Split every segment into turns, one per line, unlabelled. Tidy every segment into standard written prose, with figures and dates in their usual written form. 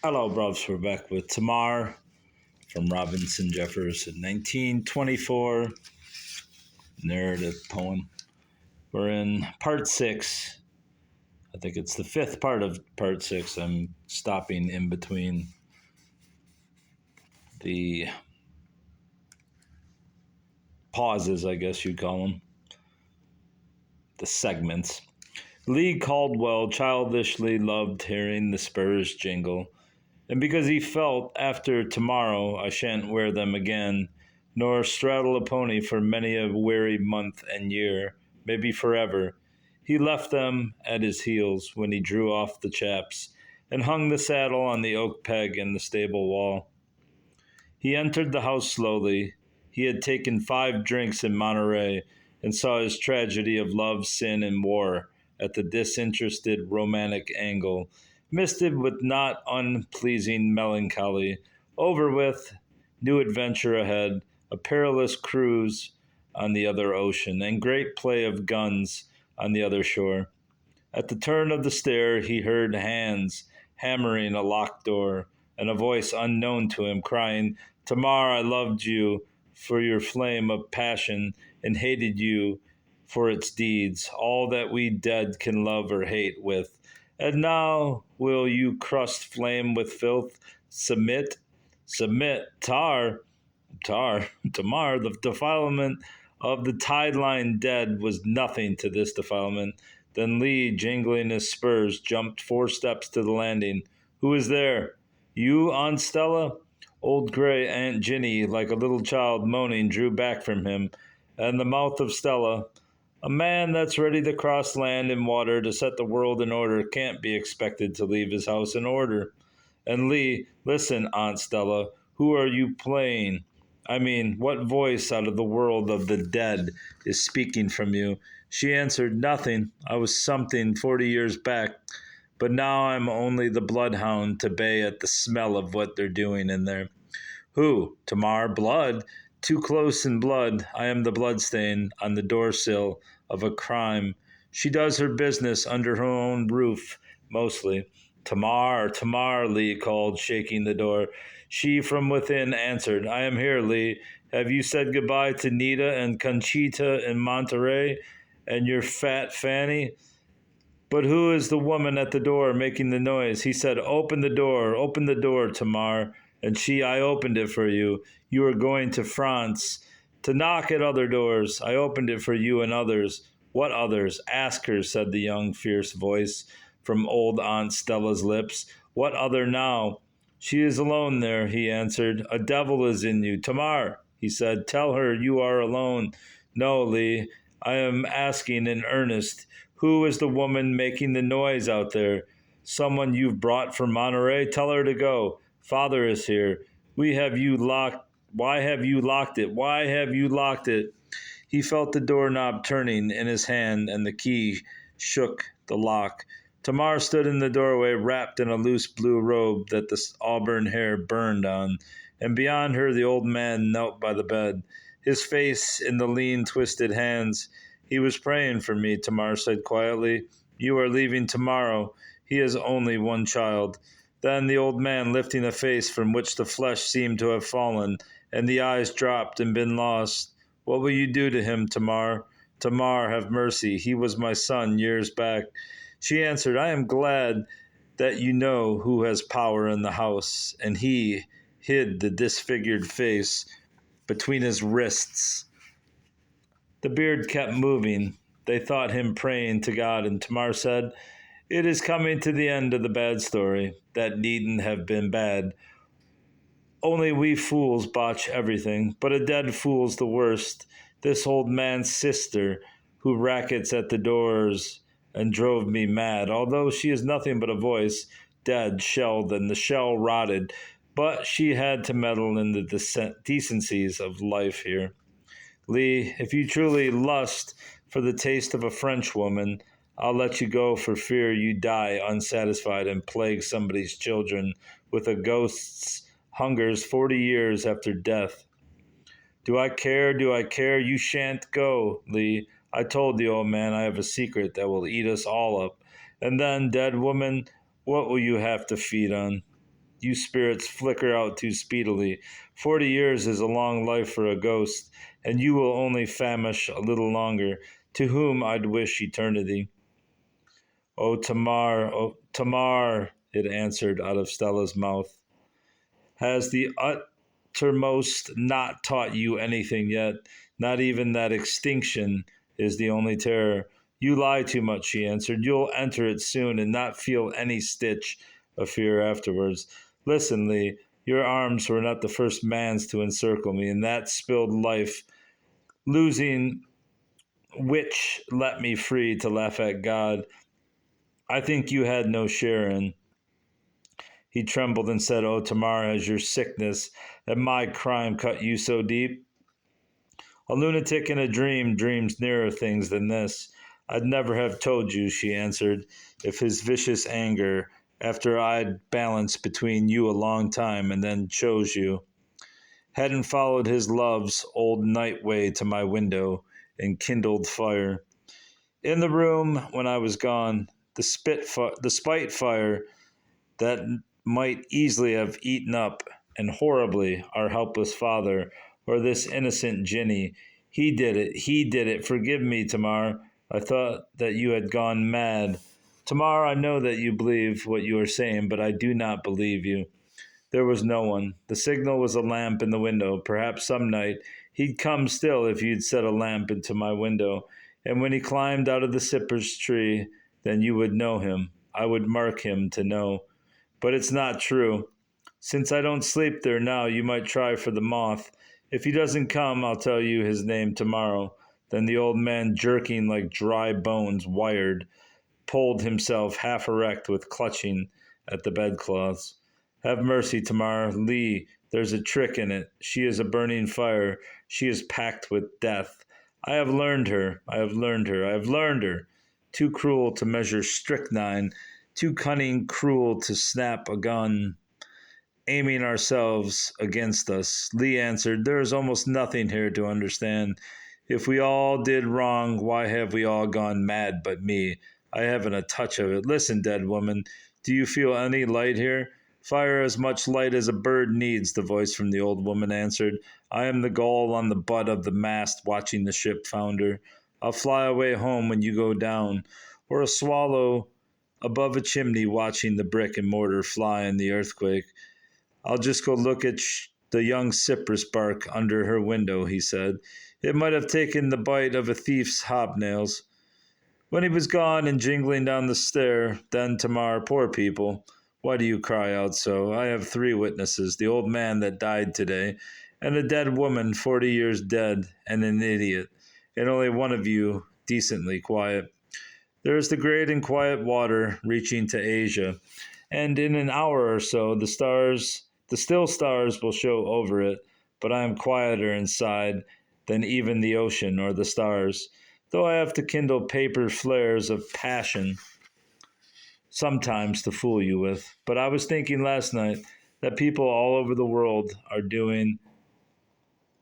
Hello, bros. We're back with Tamar from Robinson Jefferson, 1924 narrative poem. We're in part six. I think it's the fifth part of part six. I'm stopping in between the pauses, I guess you'd call them, the segments. Lee Caldwell childishly loved hearing the spurs jingle, and because he felt after tomorrow I shan't wear them again, nor straddle a pony for many a weary month and year, maybe forever, he left them at his heels when he drew off the chaps and hung the saddle on the oak peg in the stable wall. He entered the house slowly. He had taken 5 drinks in Monterey and saw his tragedy of love, sin, and war at the disinterested romantic angle, misted with not unpleasing melancholy, over with, new adventure ahead, a perilous cruise on the other ocean, and great play of guns on the other shore. At the turn of the stair, he heard hands hammering a locked door, and a voice unknown to him crying, Tamar, I loved you for your flame of passion, and hated you for its deeds, all that we dead can love or hate with. And now will you crust flame with filth? Submit, submit, Tamar, the defilement of the tide line dead was nothing to this defilement. Then Lee, jingling his spurs, jumped 4 steps to the landing. Who is there? You, Aunt Stella? Old gray Aunt Ginny, like a little child moaning, drew back from him, and the mouth of Stella. A man that's ready to cross land and water to set the world in order can't be expected to leave his house in order. And Lee, listen, Aunt Stella, who are you playing? I mean, what voice out of the world of the dead is speaking from you? She answered, Nothing. I was something 40 years back, but now I'm only the bloodhound to bay at the smell of what they're doing in there. Who? Tamar? Blood? Too close in blood. I am the bloodstain on the doorsill of a crime. She does her business under her own roof, mostly. Tamar, Tamar, Lee called, shaking the door. She from within answered, I am here, Lee. Have you said goodbye to Nita and Conchita in Monterey and your fat Fanny? But who is the woman at the door making the noise? He said, open the door, Tamar. And she, I opened it for you. You are going to France to knock at other doors. I opened it for you and others. What others? Ask her, said the young, fierce voice from old Aunt Stella's lips. What other now? She is alone there, he answered. A devil is in you. Tamar, he said, tell her you are alone. No, Lee, I am asking in earnest. Who is the woman making the noise out there? Someone you've brought from Monterey? Tell her to go. Father is here. We have you locked. Why have you locked it? Why have you locked it? He felt the doorknob turning in his hand, and the key shook the lock. Tamar stood in the doorway, wrapped in a loose blue robe that the auburn hair burned on, and beyond her the old man knelt by the bed, his face in the lean, twisted hands. He was praying for me, Tamar said quietly. You are leaving tomorrow. He has only one child. Then the old man, lifting a face from which the flesh seemed to have fallen, and the eyes dropped and been lost. What will you do to him, Tamar? Tamar, have mercy. He was my son years back. She answered, I am glad that you know who has power in the house. And he hid the disfigured face between his wrists. The beard kept moving. They thought him praying to God, and Tamar said, It is coming to the end of the bad story. That needn't have been bad. Only we fools botch everything, but a dead fool's the worst. This old man's sister, who rackets at the doors and drove me mad, although she is nothing but a voice, dead, shelled, and the shell rotted, but she had to meddle in the decencies of life here. Lee, if you truly lust for the taste of a French woman, I'll let you go for fear you die unsatisfied and plague somebody's children with a ghost's hungers 40 years after death. Do I care? Do I care? You shan't go, Lee. I told the old man I have a secret that will eat us all up. And then, dead woman, what will you have to feed on? You spirits flicker out too speedily. 40 years is a long life for a ghost, and you will only famish a little longer. To whom I'd wish eternity. O Tamar, it answered out of Stella's mouth. Has the uttermost not taught you anything yet? Not even that extinction is the only terror. You lie too much, she answered. You'll enter it soon and not feel any stitch of fear afterwards. Listen, Lee, your arms were not the first man's to encircle me, and that spilled life, losing which let me free to laugh at God. I think you had no share in. He trembled and said, "Oh, Tamar, has your sickness and my crime cut you so deep? A lunatic in a dream dreams nearer things than this. I'd never have told you," she answered, "if his vicious anger, after I'd balanced between you a long time and then chose you, hadn't followed his love's old night way to my window and kindled fire. In the room when I was gone, the spite fire that might easily have eaten up and horribly our helpless father or this innocent Jinny. He did it. He did it. Forgive me, Tamar. I thought that you had gone mad. Tamar, I know that you believe what you are saying, but I do not believe you. There was no one. The signal was a lamp in the window. Perhaps some night he'd come still if you'd set a lamp into my window. And when he climbed out of the cypress tree, then you would know him. I would mark him to know. But it's not true. Since I don't sleep there now, you might try for the moth. If he doesn't come, I'll tell you his name tomorrow." Then the old man, jerking like dry bones wired, pulled himself half erect with clutching at the bedclothes. "Have mercy, Tamar. Lee, there's a trick in it. She is a burning fire. She is packed with death. I have learned her. I have learned her. I have learned her. Too cruel to measure strychnine, too cunning, cruel to snap a gun, aiming ourselves against us." Lee answered, "There is almost nothing here to understand. If we all did wrong, why have we all gone mad but me? I haven't a touch of it. Listen, dead woman, do you feel any light here?" "Fire as much light as a bird needs," the voice from the old woman answered. "I am the gull on the butt of the mast watching the ship founder. I'll fly away home when you go down, or a swallow above a chimney watching the brick and mortar fly in the earthquake. I'll just go look at the young cypress bark under her window," he said. "It might have taken the bite of a thief's hobnails." When he was gone and jingling down the stair, then Tamar, "Poor people, why do you cry out so? I have 3 witnesses, the old man that died today, and a dead woman 40 years dead, and an idiot, and only one of you decently quiet. There is the great and quiet water reaching to Asia, and in an hour or so the still stars will show over it, but I am quieter inside than even the ocean or the stars, though I have to kindle paper flares of passion sometimes to fool you with. But I was thinking last night that people all over the world are doing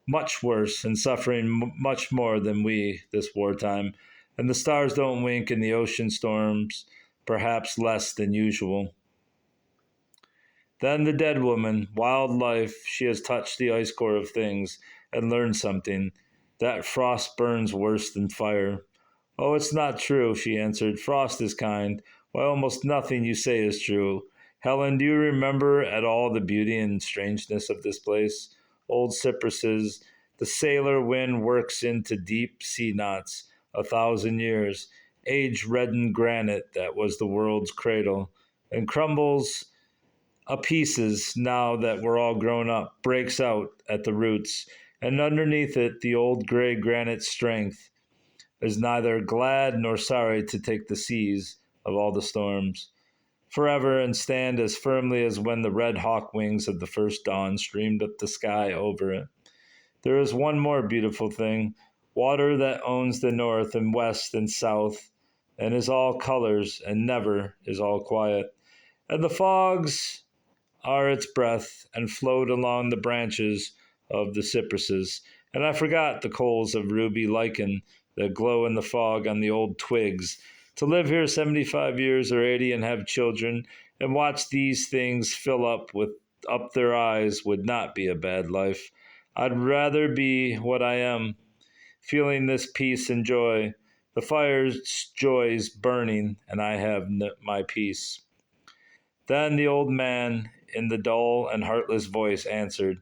much worse and suffering much more than we this wartime, and the stars don't wink in the ocean storms, perhaps less than usual. Then the dead woman, wild life, she has touched the ice core of things and learned something. That frost burns worse than fire. "Oh, it's not true," she answered. "Frost is kind. Why, almost nothing you say is true. Helen, do you remember at all the beauty and strangeness of this place? Old cypresses, the sailor wind works into deep sea knots 1,000 years, age-reddened granite that was the world's cradle, and crumbles a pieces now that we're all grown up, breaks out at the roots, and underneath it the old gray granite strength is neither glad nor sorry to take the seas of all the storms forever and stand as firmly as when the red hawk wings of the first dawn streamed up the sky over it. There is one more beautiful thing, water that owns the north and west and south, and is all colors and never is all quiet. And the fogs are its breath and float along the branches of the cypresses. And I forgot the coals of ruby lichen that glow in the fog on the old twigs. To live here 75 years or 80 and have children and watch these things fill up their eyes would not be a bad life. I'd rather be what I am, feeling this peace and joy. The fire's joys burning, and I have my peace. Then the old man, in the dull and heartless voice, answered,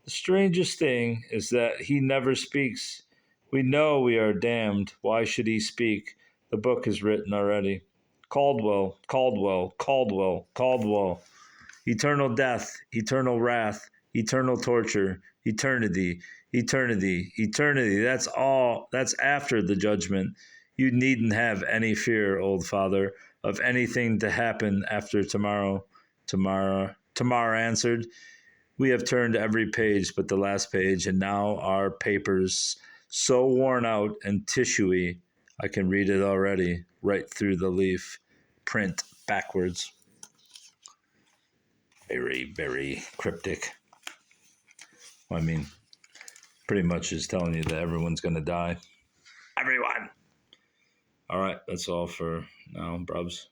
the strangest thing is that he never speaks. We know we are damned. Why should he speak? The book is written already. Caldwell, Caldwell, Caldwell, Caldwell. Eternal death, eternal wrath, eternal torture, eternity, eternity, eternity. That's all. That's after the judgment. You needn't have any fear, old father, of anything to happen after tomorrow. Tamar answered. We have turned every page but the last page, and now our paper's so worn out and tissuey, I can read it already, right through the leaf, print backwards. Very, very cryptic. I mean, pretty much is telling you that everyone's going to die. Everyone! All right, that's all for now, brubs.